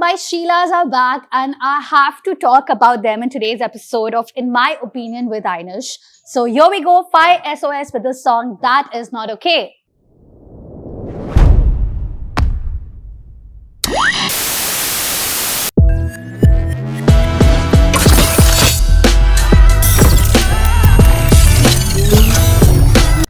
My Sheilas are back and I have to talk about them in today's episode of In My Opinion with Ainish. So here we go, 5SOS with the song That Is Not Okay.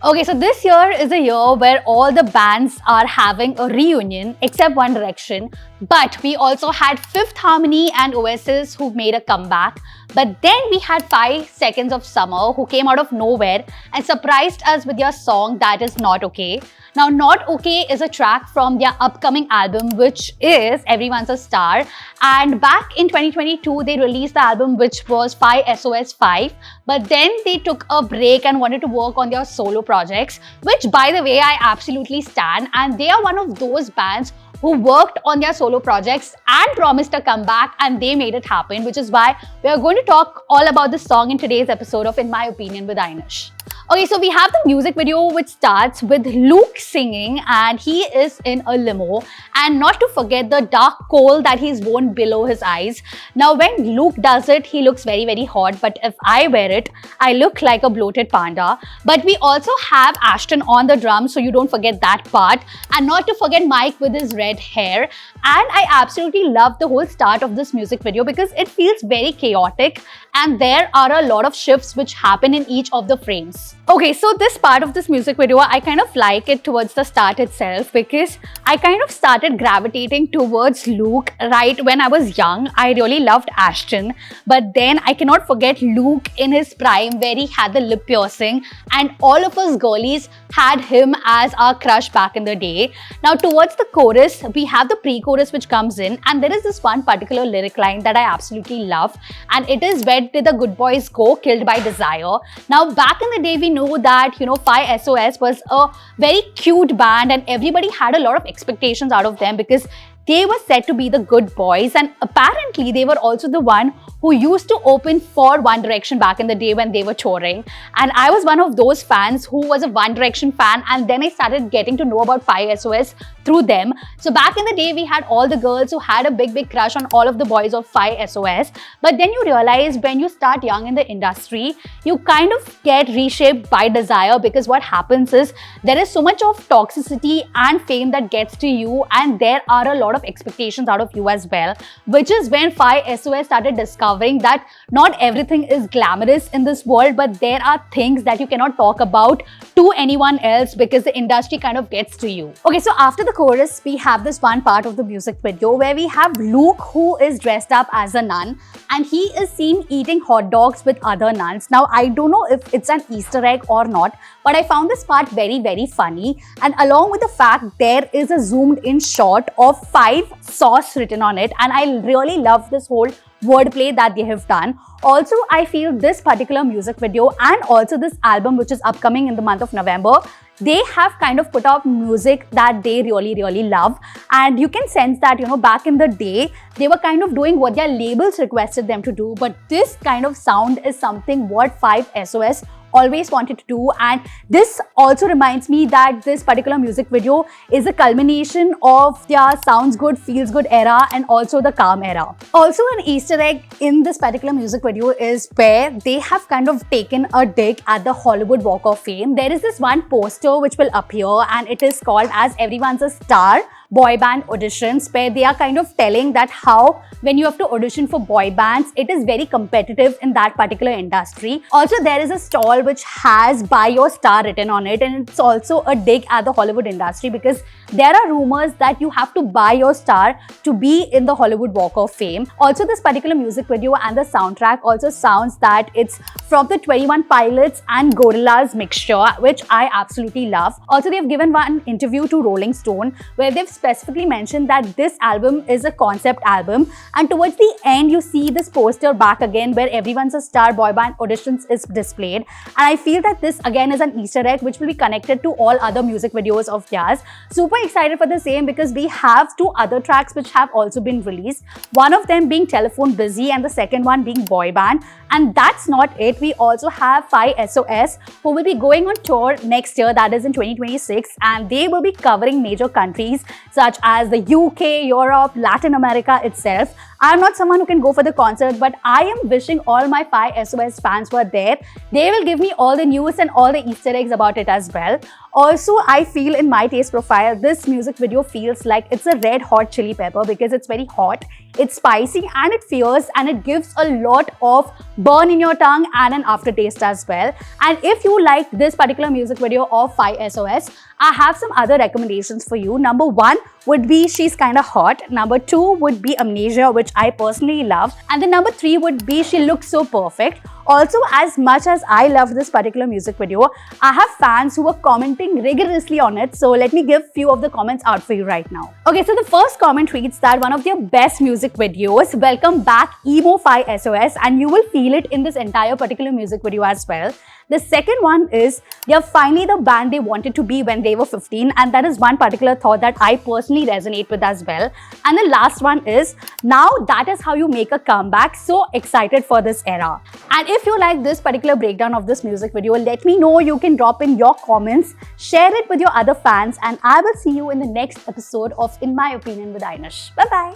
Okay, so this year is a year where all the bands are having a reunion except One Direction. But we also had Fifth Harmony and Oasis who made a comeback. But then we had 5 Seconds of Summer who came out of nowhere and surprised us with their song That Is Not Okay. Now, Not Okay is a track from their upcoming album, which is Everyone's a Star. And back in 2022, they released the album, which was 5SOS 5. But then they took a break and wanted to work on their solo projects, which, by the way, I absolutely stan. And they are one of those bands who worked on their solo projects and promised a comeback, and they made it happen, which is why we are going to talk all about this song in today's episode of In My Opinion with Ainish. Okay, so we have the music video which starts with Luke singing and he is in a limo, and not to forget the dark coal that he's worn below his eyes. Now when Luke does it, he looks very, very hot, but if I wear it, I look like a bloated panda. But we also have Ashton on the drums, so you don't forget that part, and not to forget Mike with his red hair. And I absolutely love the whole start of this music video because it feels very chaotic and there are a lot of shifts which happen in each of the frames. Okay, so this part of this music video, I kind of like it towards the start itself because I kind of started gravitating towards Luke right when I was young. I really loved Ashton, but then I cannot forget Luke in his prime where he had the lip piercing and all of us girlies had him as our crush back in the day. Now towards the chorus, we have the pre-chorus which comes in, and there is this one particular lyric line that I absolutely love, and it is "Where did the good boys go? Killed by desire." Now back in the day, we know that 5SOS was a very cute band and everybody had a lot of expectations out of them because they were said to be the good boys, and apparently they were also the one who used to open for One Direction back in the day when they were touring. And I was one of those fans who was a One Direction fan, and then I started getting to know about 5SOS through them. So back in the day, we had all the girls who had a big crush on all of the boys of 5SOS. But then you realize when you start young in the industry, you kind of get reshaped by desire, because what happens is there is so much of toxicity and fame that gets to you, and there are a lot of expectations out of you as well, which is when 5SOS started discovering that not everything is glamorous in this world, but there are things that you cannot talk about to anyone else because the industry kind of gets to you. Okay, so after the chorus, we have this one part of the music video where we have Luke who is dressed up as a nun and he is seen eating hot dogs with other nuns. Now, I don't know if it's an Easter egg or not, but I found this part very funny, and along with the fact there is a zoomed in shot of 5SOS written on it, and I really love this whole wordplay that they have done. Also, I feel this particular music video and also this album, which is upcoming in the month of November, they have kind of put out music that they really love, and you can sense that back in the day they were kind of doing what their labels requested them to do, but this kind of sound is something what 5SOS always wanted to do. And this also reminds me that this particular music video is a culmination of their sounds good, feels good era and also the calm era. Also, an Easter egg in this particular music video is where they have kind of taken a dig at the Hollywood Walk of Fame. There is this one poster which will appear and it is called as Everyone's a Star boy band auditions, where they are kind of telling that how when you have to audition for boy bands, it is very competitive in that particular industry. Also, there is a stall which has "Buy Your Star" written on it, and it's also a dig at the Hollywood industry because there are rumors that you have to buy your star to be in the Hollywood Walk of Fame. Also, this particular music video and the soundtrack also sounds that it's from the 21 Pilots and Gorillaz mixture, which I absolutely love. Also, they've given one interview to Rolling Stone where they've specifically mentioned that this album is a concept album, and towards the end you see this poster back again where Everyone's a Star boy band auditions is displayed, and I feel that this again is an Easter egg which will be connected to all other music videos of theirs. Super excited for the same because we have 2 other tracks which have also been released, one of them being Telephone Busy and the second one being Boyband. And that's not it, we also have 5SOS who will be going on tour next year, that is in 2026, and they will be covering major countries such as the UK, Europe, Latin America itself. I'm not someone who can go for the concert, but I am wishing all my 5SOS fans who are there, they will give me all the news and all the Easter eggs about it as well. Also, I feel in my taste profile, this music video feels like it's a red hot chili pepper because it's very hot, it's spicy and it fierce and it gives a lot of burn in your tongue and an aftertaste as well. And if you like this particular music video of 5SOS, I have some other recommendations for you. Number 1 would be She's Kinda Hot. Number 2 would be Amnesia, which I personally love. And then number 3 would be She Looks So Perfect. Also, as much as I love this particular music video, I have fans who are commenting rigorously on it. So let me give few of the comments out for you right now. Okay, so the first comment reads that one of their best music videos, welcome back emo 5SOS, and you will feel it in this entire particular music video as well. The second one is they are finally the band they wanted to be when they were 15, and that is one particular thought that I personally resonate with as well. And the last one is now that is how you make a comeback. So excited for this era. And if you like this particular breakdown of this music video, let me know. You can drop in your comments, share it with your other fans, and I will see you in the next episode of In My Opinion with Ainish. Bye bye.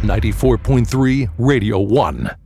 94.3 Radio 1.